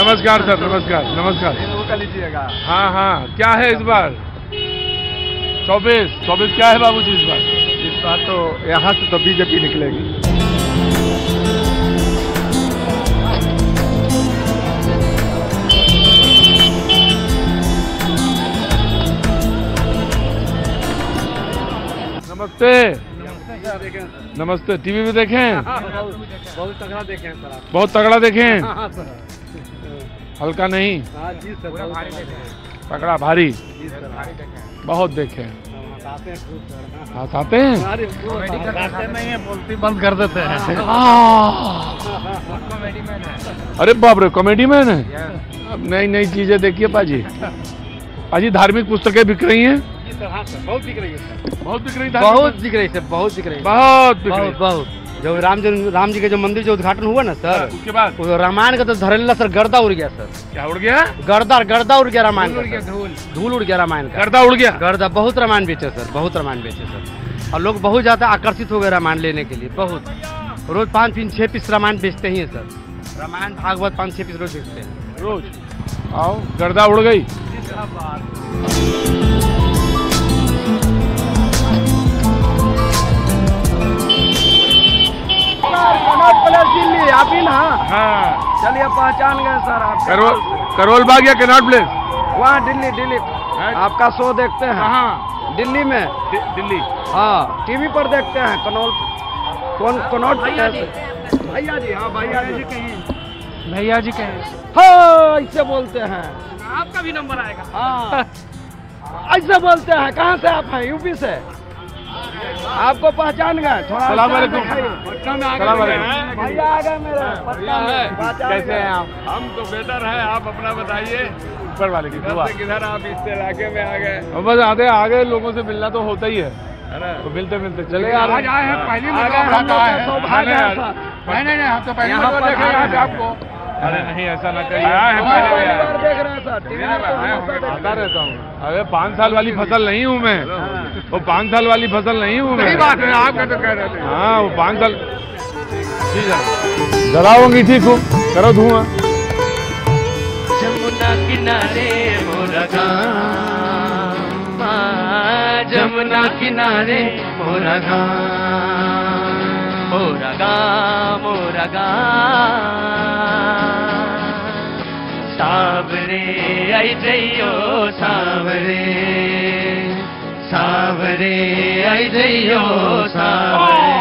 नमस्कार सर, नमस्कार नमस्कार। वो कर लीजिएगा। हाँ हाँ, क्या है इस बार? 24 क्या है बाबूजी इस बार? इस बार तो यहाँ से तो बीजेपी निकलेगी। नमस्ते। नमस्ते। टीवी पे देखें? बहुत तगड़ा देखे हैं सर आप। बहुत तगड़ा देखें? हाँ सर। हल्का नहीं, हाँ जी सर, बहुत भारी देखे हैं। तगड़ा भारी जी सर, भारी देखे हैं। बहुत देखे हैं। हंसाते हैं खूब सर। हंसाते हैं? अरे वो हंसाते नहीं है, बोलती बंद कर देते हैं। कॉमेडी मैन है। अरे बाप रे, कॉमेडी मैन है। अब नई नई चीजें देखिए पाजी। पाजी धार्मिक पुस्तकें बिक रही हैं? जी सर, हाँ सर, बहुत बिक रही है सर। बहुत बिक रही है। बहुत बिक रही है सर, बहुत बिक रही है। बहुत बिक रही है। बहुत। जो राम जी के जो मंदिर जो उद्घाटन हुआ ना सर, उसके बाद वो रामायण का तो धरेला सर, गर्दा उड़ गया सर। क्या उड़ गया? गर्दा उड़ गया रामायण का। धूल उड़ गया रामायण का। गर्दा उड़ गया। गर्दा बहुत रामायण बेचे सर, बहुत रामायण बेचे सर। और लोग बहुत ज्यादा आकर्षित हो गए रामायण लेने के लिए। बहुत रोज 5-6 पीस रामायण बेचते ही हैं सर। रामायण भागवत 5-6 पीस रोज बेचते हैं रोज। आओ, गर्दा उड़ गई। दिल्ली आप ही ना? हाँ, चलिए पहचान गए सर आप। करोल बाग या कैनॉट प्लेस? वहाँ दिल्ली आपका शो देखते हैं। कहाँ? दिल्ली में। दिल्ली। हाँ, टीवी पर देखते हैं। कनौट भैया जी। हाँ भैया जी कहीं। भैया जी कहें। हाँ, ऐसे बोलते हैं। आपका भी नंबर आएगा। हाँ, ऐसे बोलते हैं। कहाँ से आप हैं? यूपी से। आपको पहचान गए? थोड़ा सलाम वालेकुम। पटना में आ सलाम गए। वालेकुम। भैया आ गए मेरे पटना में। कैसे हैं आप? हम तो बेहतर है, आप अपना बताइए। ऊपर वाले की दुआ। किधर आप इस इलाके में आ गए? अब बस आगे लोगों से मिलना तो होता ही है तो मिलते चले आ रहे हैं। आज आए हैं, पहली आ मुलाकात गए, हम लोग है। का सौभाग्य है सर। नहीं, हम तो पहले यहाँ पर देखे आए हैं। आपको। अरे नहीं, ऐसा ना करिए। आया है पहले भी आया। देख रहे हैं सर, टीवी में तो हमेशा देखते आता रहता हूँ। अरे 5 साल वाली फसल नहीं हूँ मैं। वो 5 साल वाली फसल नहीं हूँ मैं। सही बात है, आपका तो कह रहे थे। हाँ, वो 5 साल। ठीक है, जलाओगी ठीक हूँ, करो धुआं। जमुना किनारे मोरा गाँव, जमुना किनारे मोरा गाँव, मोरा गाँव, मोरा गाँव। सावरे आई जइयो सावरे, सावरे आई जइयो सावरे।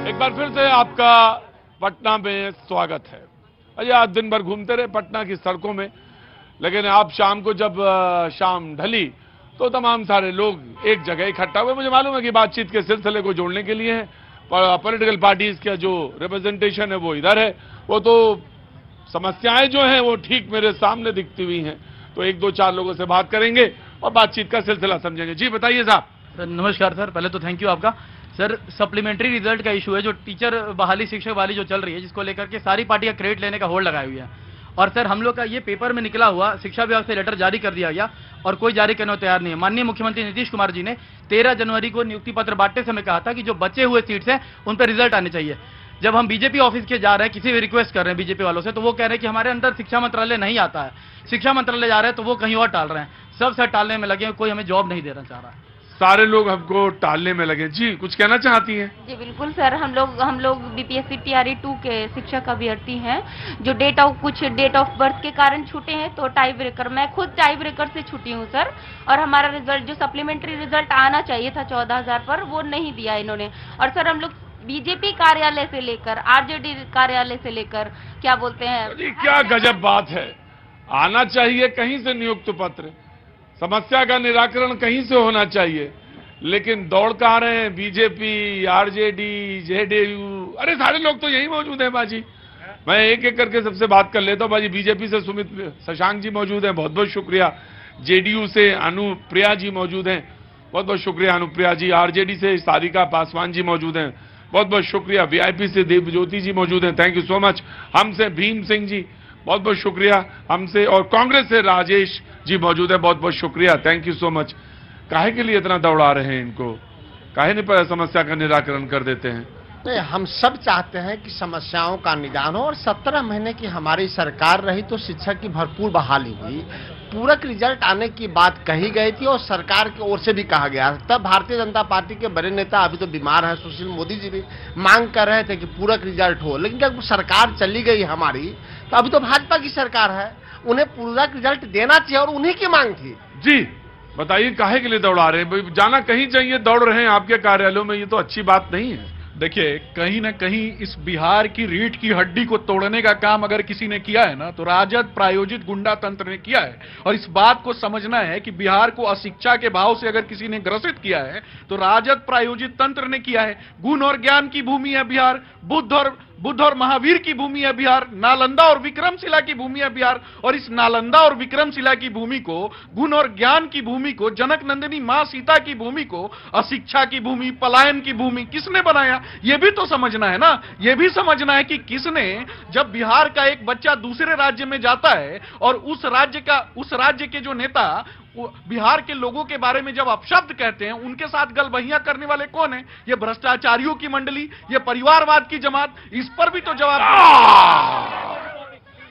एक बार फिर से आपका पटना में स्वागत है। अजय, आज दिन भर घूमते रहे पटना की सड़कों में, लेकिन आप शाम को जब शाम ढली तो तमाम सारे लोग एक जगह इकट्ठा हुए। मुझे मालूम है कि बातचीत के सिलसिले को जोड़ने के लिए है। पॉलिटिकल पार्टीज का जो रिप्रेजेंटेशन है वो इधर है। वो तो समस्याएं जो हैं वो ठीक मेरे सामने दिखती हुई हैं, तो 1-2-4 लोगों से बात करेंगे और बातचीत का सिलसिला समझेंगे। जी बताइए साहब। सर नमस्कार सर, पहले तो थैंक यू आपका। सर सप्लीमेंट्री रिजल्ट का इशू है, जो टीचर बहाली, शिक्षक बहाली जो चल रही है, जिसको लेकर के सारी पार्टियां क्रेडिट लेने का होल्ड लगाई हुई है। और सर हम लोग का ये पेपर में निकला हुआ, शिक्षा विभाग से लेटर जारी कर दिया गया और कोई जारी करने को तैयार नहीं है। माननीय मुख्यमंत्री नीतीश कुमार जी ने 13 जनवरी को नियुक्ति पत्र बांटते समय कहा था कि जो बचे हुए सीट्स हैं उन पर रिजल्ट आने चाहिए। जब हम बीजेपी ऑफिस के जा रहे हैं, किसी भी रिक्वेस्ट कर रहे हैं बीजेपी वालों से, तो वो कह रहे हैं कि हमारे अंदर शिक्षा मंत्रालय नहीं आता है। शिक्षा मंत्रालय जा रहे हैं तो वो कहीं और टाल रहे हैं। सब सर टालने में लगे हैं, कोई हमें जॉब नहीं देना चाह रहा है। सारे लोग हमको टालने में लगे। जी कुछ कहना चाहती हैं? जी बिल्कुल सर, हम लोग बीपीएससी टीआरई 2 के शिक्षक अभ्यर्थी हैं, जो कुछ डेट ऑफ बर्थ के कारण छूटे हैं, तो टाई ब्रेकर, मैं खुद टाई ब्रेकर से छूटी हूँ सर। और हमारा रिजल्ट, जो सप्लीमेंट्री रिजल्ट आना चाहिए था 14,000 पर, वो नहीं दिया इन्होंने। और सर हम लोग बीजेपी कार्यालय से लेकर आरजेडी कार्यालय से लेकर, क्या बोलते हैं, अरे क्या गजब बात है। आना चाहिए कहीं से नियुक्त पत्र, समस्या का निराकरण कहीं से होना चाहिए, लेकिन दौड़ कहाँ रहे हैं? बीजेपी, आरजेडी, जेडीयू, अरे सारे लोग तो यही मौजूद हैं बाजी। मैं एक एक करके सबसे बात कर लेता हूँ बाजी। बीजेपी से सुमित शशांक जी मौजूद हैं, बहुत बहुत शुक्रिया। जेडीयू से अनुप्रिया जी मौजूद हैं, बहुत बहुत शुक्रिया अनुप्रिया जी। आरजेडी से सारिका पासवान जी मौजूद हैं, बहुत बहुत शुक्रिया। वीआईपी से देवज्योति जी मौजूद हैं, थैंक यू सो मच। हमसे भीम सिंह जी, बहुत बहुत शुक्रिया हमसे। और कांग्रेस से राजेश जी मौजूद है, बहुत बहुत शुक्रिया, थैंक यू सो मच। काहे के लिए इतना दौड़ा रहे हैं इनको? काहे नहीं पर समस्या का निराकरण कर देते हैं? नहीं, हम सब चाहते हैं कि समस्याओं का निदान हो और 17 महीने की हमारी सरकार रही तो शिक्षा की भरपूर बहाली हुई, पूरक रिजल्ट आने की बात कही गई थी और सरकार की ओर से भी कहा गया। तब भारतीय जनता पार्टी के बड़े नेता अभी तो बीमार हैं, सुशील मोदी जी भी मांग कर रहे थे कि पूरक रिजल्ट हो, लेकिन जब सरकार चली गई हमारी तो अभी तो भाजपा की सरकार है, उन्हें पूरक रिजल्ट देना चाहिए और उन्हीं की मांग थी। जी बताइए, काहे के लिए दौड़ा रहे हैं? जाना कहीं चाहिए, दौड़ रहे हैं आपके कार्यालयों में, ये तो अच्छी बात नहीं है। देखिए, कहीं ना कहीं इस बिहार की रीढ़ की हड्डी को तोड़ने का काम अगर किसी ने किया है ना, तो राजद प्रायोजित गुंडा तंत्र ने किया है। और इस बात को समझना है कि बिहार को अशिक्षा के भाव से अगर किसी ने ग्रसित किया है तो राजद प्रायोजित तंत्र ने किया है। गुण और ज्ञान की भूमि है बिहार, बुद्ध और महावीर की भूमि है बिहार, नालंदा और विक्रमशिला की भूमि है बिहार। और इस नालंदा और विक्रमशिला की भूमि को, गुण और ज्ञान की भूमि को, जनक नंदिनी मां सीता की भूमि को अशिक्षा की भूमि, पलायन की भूमि किसने बनाया? ये भी तो समझना है ना। ये भी समझना है कि किसने, जब बिहार का एक बच्चा दूसरे राज्य में जाता है और उस राज्य के जो नेता बिहार के लोगों के बारे में जब अपशब्द कहते हैं, उनके साथ गलबहियां करने वाले कौन है? ये भ्रष्टाचारियों की मंडली, ये परिवारवाद की जमात। इस पर भी तो जवाब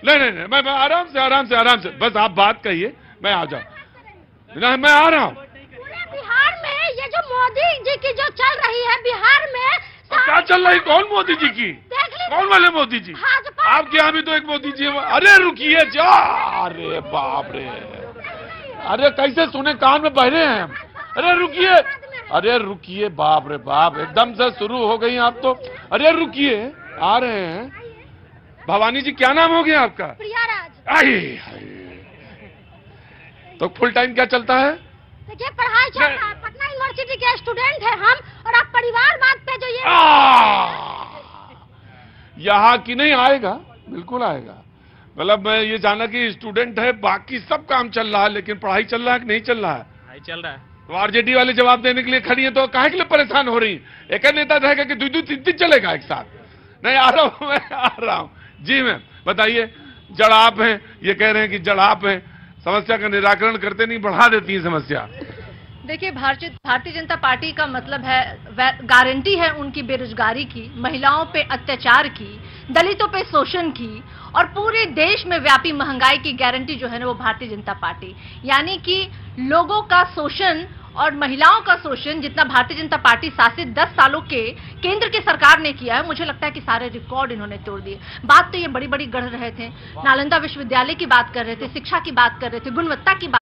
नहीं, मैं आराम से बस आप बात कहिए, मैं आ जाऊं। मैं आ रहा हूं। पूरे बिहार में ये जो मोदी जी की जो चल रही है बिहार में, तो क्या चल रही? कौन मोदी जी की? कौन वाले मोदी जी? आपके यहाँ भी तो एक मोदी जी है। अरे रुकिए जा, अरे बाप रे, अरे कैसे सुने, कान में बहरे हैं हम। अरे रुकिए, बाप रे बाप, एकदम से शुरू हो गई आप तो। अरे रुकिए, आ रहे हैं। भवानी जी, क्या नाम हो गया आपका? प्रियाराज। तो फुल टाइम क्या चलता है? देखिए, पढ़ाई चल रहा है, पटना यूनिवर्सिटी के स्टूडेंट है हम, और आप परिवारवाद पे जो ये यहाँ की नहीं आएगा, बिल्कुल आएगा। मतलब मैं ये जाना कि स्टूडेंट है, बाकी सब काम चल रहा है, लेकिन पढ़ाई चल रहा है कि नहीं चल रहा है? पढ़ाई चल रहा है। तो आरजेडी वाले जवाब देने के लिए खड़ी है, तो काहे के लिए परेशान हो रही? एक नेता रहेगा कि 2-2-3 चलेगा एक साथ? नहीं, आ रहा हूं। जी मैम बताइए, जड़ आप हैं, ये कह रहे हैं कि जड़ आप हैं, समस्या का निराकरण करते नहीं, बढ़ा देती है समस्या। देखिए, भारतीय जनता पार्टी का मतलब है, गारंटी है उनकी बेरोजगारी की, महिलाओं पे अत्याचार की, दलितों पे शोषण की, और पूरे देश में व्यापी महंगाई की गारंटी जो है ना, वो भारतीय जनता पार्टी। यानी कि लोगों का शोषण और महिलाओं का शोषण जितना भारतीय जनता पार्टी शासित 10 सालों के केंद्र की सरकार ने किया है, मुझे लगता है कि सारे रिकॉर्ड इन्होंने तोड़ दिए। बात तो ये बड़ी बड़ी गढ़ रहे थे, नालंदा विश्वविद्यालय की बात कर रहे थे, शिक्षा की बात कर रहे थे, गुणवत्ता की बात